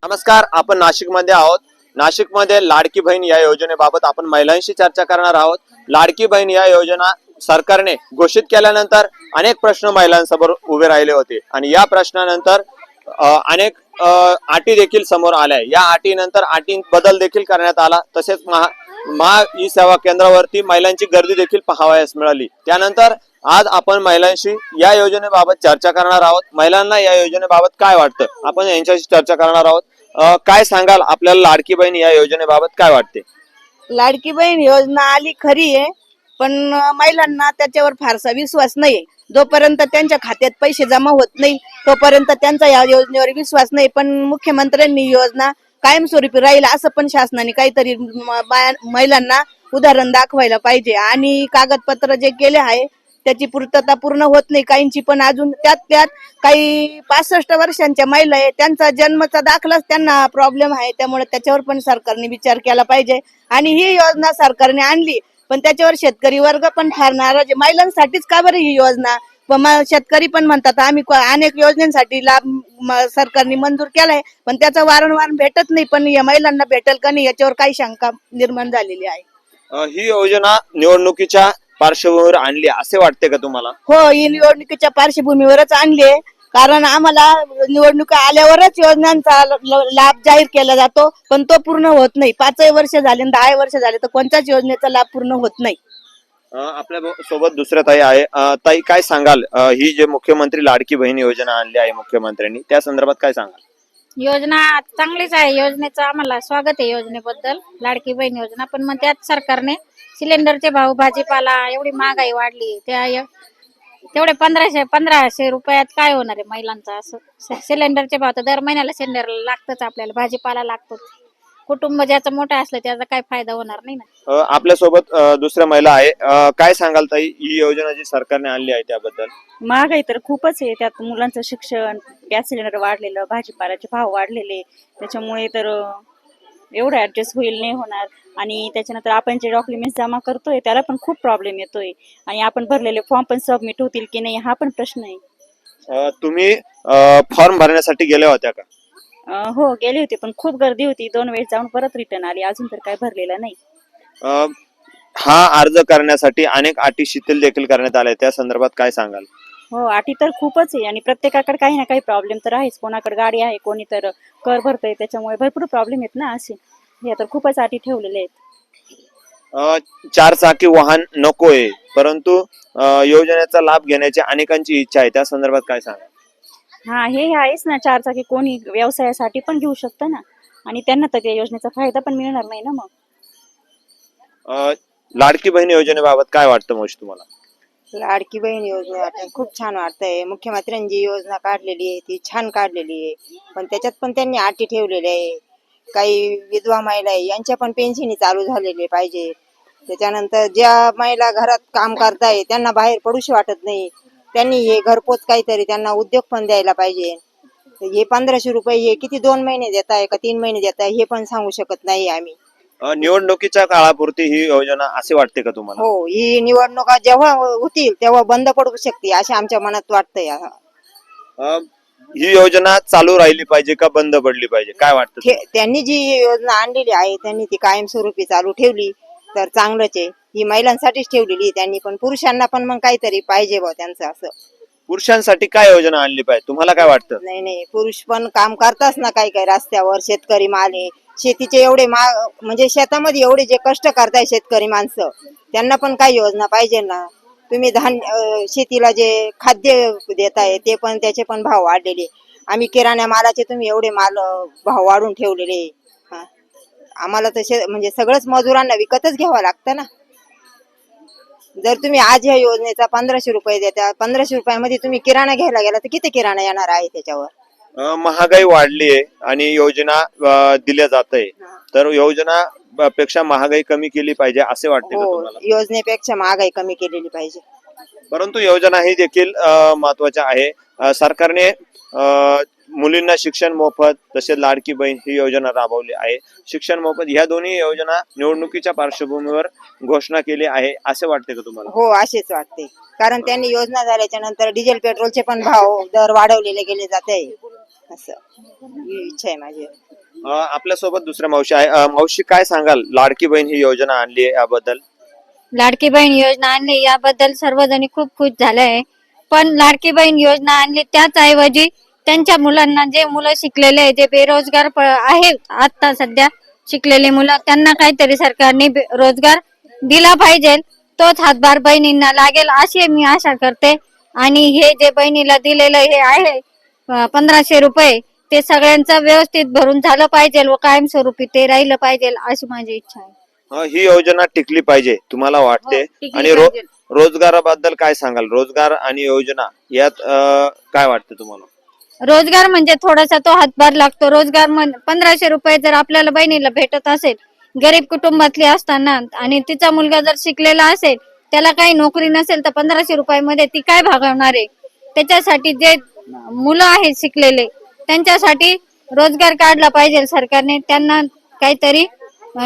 नमस्कार, आपण नाशिकमध्ये आहोत. नाशिकमध्ये लाडकी बहीण या योजनेबाबत आपण महिलांशी चर्चा करणार आहोत. लाडकी बहीण या योजना सरकारने घोषित केल्यानंतर अनेक प्रश्न महिलांसमोर उभे राहिले होते आणि या प्रश्नानंतर अनेक अटी देखील समोर आल्या. या अटीनंतर अटी बदल देखील करण्यात आला. तसेच महा ई सेवा केंद्रावरती महिलांची गर्दी देखील पाहावयास मिळाली. त्यानंतर आज आपण महिलांशी या योजनेबाबत चर्चा करणार आहोत. महिलांना या योजनेबाबत काय वाटतं आपण यांच्याशी चर्चा करणार आहोत. काय सांगाल, आपल्याला लाडकी बहीण या योजनेबाबत काय वाटते? लाडकी बहीण योजना आली खरी आहे, पण महिलांना त्याच्यावर फारसा विश्वास नाही. जोपर्यंत त्यांच्या खात्यात पैसे जमा होत नाही तोपर्यंत त्यांचा या योजनेवर विश्वास नाही. पण मुख्यमंत्र्यांनी योजना कायमस्वरूपी राहील असं पण शासनाने काहीतरी महिलांना उदाहरण दाखवायला पाहिजे. आणि कागदपत्र जे केले आहे त्याची पूर्तता पूर्ण होत नाही काहींची. पण अजून त्यात काही 65 वर्षांच्या महिला आहे, त्यांचा जन्मचा दाखलाच त्यांना प्रॉब्लेम आहे. त्यामुळे त्याच्यावर पण सरकारने विचार केला पाहिजे. आणि ही योजना सरकारने आणली पण त्याच्यावर शेतकरी वर्ग पण फार नाराज आहे. महिलांसाठीच का बरं ही योजना? शेतकरी पण म्हणतात आम्ही अनेक योजनांसाठी लाभ सरकारने मंजूर केलाय पण त्याचा वारंवार भेटत नाही. पण या महिलांना भेटेल का नाही याच्यावर काही शंका निर्माण झालेली आहे. ही योजना निवडणुकीच्या पार्श्वभूमीवर आणली असे वाटते का तुम्हाला? हो, ही निवडणुकीच्या पार्श्वभूमीवरच आणली आहे. कारण आम्हाला निवडणुका आल्यावरच योजनांचा लाभ जाहीर केला जातो पण तो पूर्ण होत नाही. 5 वर्ष झाले 10 वर्ष झाले तर कोणत्याच योजनेचा लाभ पूर्ण होत नाही. आपल्या सोबत दुसऱ्या ताई आहे. ताई, काय सांगाल, ही जे मुख्यमंत्री लाडकी बहीण योजना आणली आहे मुख्यमंत्र्यांनी, त्या संदर्भात काय सांगाल? योजना चांगलीच आहे. योजनेचं आम्हाला स्वागत आहे योजनेबद्दल, लाडकी बहीण योजना. पण मग त्यात सरकारने सिलेंडरचे भाव, भाजीपाला एवढी महागाई वाढली, तेवढे 1500 रुपयात काय होणार आहे महिलांचा? असं सिलेंडरचे भाव तर दर महिन्याला सिलेंडर लागतच, आपल्याला भाजीपाला लागतोच. कुटुंब ज्याचं मोठं असलं त्याचा काय फायदा होणार नाही ना. आपल्या सोबत दुसऱ्या महिला आहे. काय सांगाल ताई, ही योजना जी सरकारने आणली आहे त्याबद्दल? महागाई तर खूपच आहे. त्यात मुलांचं शिक्षण, गॅस सिलेंडर वाढलेलं, भाजीपाल्याचे भाव वाढलेले, त्याच्यामुळे तर एवढं ऍडजस्ट होईल नाही होणार. आणि त्याच्यानंतर आपण जे डॉक्युमेंट्स जमा करतोय त्याला पण खूप प्रॉब्लेम येतोय आणि आपण भरलेले फॉर्म पण सबमिट होतील की नाही हा पण प्रश्न आहे. तुम्ही फॉर्म भरण्यासाठी गेल्या होत्या का? हो, गेले होते पण खूप गर्दी होती. 2 वेळेस जाऊन परत रिटर्न आली. अजून तर काय भरलेलं नाही. हा अर्ज करण्यासाठी अनेक अटी शिथिल देखील करण्यात आल्या, त्या संदर्भात काय सांगाल? हो, अटी तर खूपच आहे आणि प्रत्येकाकडे काही ना काही प्रॉब्लेम तर आहेच. कोणाकडे गाडी आहे, कोणी तर कर भरतय, त्याच्यामुळे भरपूर प्रॉब्लेम आहेत ना. असे हे तर खूपच अटी ठेवलेले आहेत. 4 चाकी वाहन नकोय परंतु योजनेचा लाभ घेण्याची अनेकांची इच्छा आहे, त्या संदर्भात काय सांगाल? हा, हे आहेच ना. 4 चाकी कोणी व्यवसायासाठी पण घेऊ शकतं ना आणि त्यांना तर त्या योजनेचा फायदा पण मिळणार नाही ना. मग लाडकी बहीण योजनेबाबत काय वाटतं मग तुम्हाला? लाडकी बहीण योजना खूप छान वाटतंय. मुख्यमंत्र्यांनी जी योजना काढलेली आहे ती छान काढलेली आहे. पण त्याच्यात पण त्यांनी अटी ठेवलेल्या आहे. काही विधवा महिला आहे यांच्या पण पेन्शनी चालू झालेले पाहिजे. त्याच्यानंतर ज्या महिला घरात काम करताय त्यांना बाहेर पडूशी वाटत नाही, त्यांनी हे घरपोच काहीतरी त्यांना उद्योग पण द्यायला पाहिजे. हे 1500 रुपये हे किती 2 महिने देत आहे का 3 महिने देत आहे हे पण सांगू शकत नाही आम्ही. निवडणुकीच्या काळापुरती ही योजना असे वाटते का तुम्हाला? हो, ही निवडणुका जेव्हा होतील तेव्हा बंद पडू शकते असे आमच्या मनात वाटतंय. ही योजना चालू राहिली पाहिजे का बंद पडली पाहिजे, काय वाटतं? त्यांनी जी योजना आणलेली आहे त्यांनी ती कायमस्वरूपी चालू ठेवली तर चांगलंच आहे. ही महिलांसाठीच ठेवलेली त्यांनी, पण पुरुषांना पण मग काहीतरी पाहिजे बा त्यांचं. असं पुरुषांसाठी काय योजना आणली पाहिजे, तुम्हाला काय वाटतं? नाही, पुरुष पण काम करतात ना काही काही रस्त्यावर. शेतकरी माल आहे, शेतीचे एवढे म्हणजे शेतामध्ये एवढे जे कष्ट करताय शेतकरी माणसं त्यांना पण काही योजना पाहिजे ना. तुम्ही शेतीला जे खाद्य देताय ते पण त्याचे पण भाव वाढलेले. आम्ही किराणा मालाचे तुम्ही एवढे भाव वाढून ठेवलेले. आम्हाला तर म्हणजे सगळंच मजुरांना विकतच घ्यावं लागतं ना. जर तुम्ही आज या योजनेचा 1500 रुपये देता, 1500 रुपयामध्ये तुम्ही किराणा घ्यायला गेला तर किती किराणा येणार आहे त्याच्यावर? महागाई वाढली आहे आणि योजना दिल्या जात आहे, तर योजना पेक्षा महागाई कमी केली पाहिजे असे वाटते का तुम्हाला? योजनेपेक्षा महागाई कमी केलेली पाहिजे. परंतु योजना ही देखील महत्वाच्या आहे. सरकारने मुलींना शिक्षण मोफत तसेच लाडकी बहीण ही योजना राबवली आहे. शिक्षण मोफत ह्या दोन्ही योजना निवडणुकीच्या पार्श्वभूमीवर घोषणा केली आहे असे वाटते का तुम्हाला? हो, असेच वाटते. कारण त्यांनी योजना झाल्याच्या नंतर डिझेल पेट्रोलचे पण भाव दर वाढवलेले गेले जाते. असं ही इच्छा आहे माझी. आपल्यासोबत दुसऱ्या मावशी आहे. मावशी काय सांगाल, लाडकी बहीण ही योजना आणली आहे याबद्दल? लाडकी बहीण योजना आणली याबद्दल सर्वजणी खूप खुश झाले आहे. पण लाडकी बहीण योजना आणली त्याच ऐवजी त्यांच्या मुलांना, जे मुलं शिकलेले आहे, जे बेरोजगार आहेत आता सध्या शिकलेले मुलं, त्यांना काहीतरी सरकारने रोजगार दिला पाहिजे. तोच हातभार बहिणींना लागेल अशी मी आशा करते. आणि हे जे बहिणीला दिलेलं हे आहे 1500 रुपये, ते सगळ्यांचं व्यवस्थित भरून झालं पाहिजे व कायमस्वरूपी ते राहिलं पाहिजे अशी माझी इच्छा आहे. ही योजना टिकली पाहिजे तुम्हाला वाटते? हो, टिकली आणि पाहिजे. रोजगाराबद्दल काय सांगाल? रोजगार आणि योजना यात काय वाटतं तुम्हाला? रोजगार म्हणजे थोडासा तो हातभार लागतो. रोजगार 1500 रुपये जर आपल्याला बहिणीला भेटत असेल, गरीब कुटुंबातली असताना, आणि तिचा मुलगा जर शिकलेला असेल, त्याला काही नोकरी नसेल, तर 1500 रुपयामध्ये ती काय भागवणार आहे? त्याच्यासाठी जे मुलं आहेत शिकलेले, त्यांच्यासाठी रोजगार काढला पाहिजे सरकारने. त्यांना काहीतरी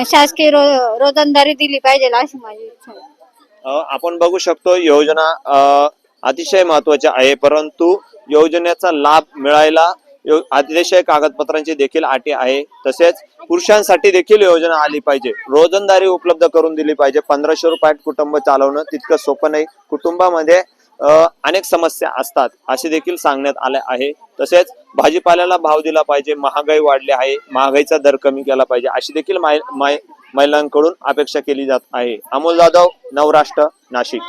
शासकीय रोजंदारी दिली पाहिजे अशी माझी इच्छा आहे. आपण बघू शकतो योजना अतिशय महत्वाची आहे, परंतु योजनेचा लाभ मिळायला अतिशय कागदपत्रांची देखील अटी आहे. तसेच पुरुषांसाठी देखील योजना आली पाहिजे, रोजंदारी उपलब्ध करून दिली पाहिजे. 1500 रुपयात कुटुंब चालवणं तितकं सोपं नाही. कुटुंबामध्ये अनेक समस्या असतात असे देखील सांगण्यात आले आहे. तसेच भाजीपाल्याला भाव दिला पाहिजे, महागाई वाढली आहे, महागाईचा दर कमी केला पाहिजे अशी देखील महिलांकडून अपेक्षा केली जात आहे. अमोल जाधव, नवराष्ट्र, नाशिक.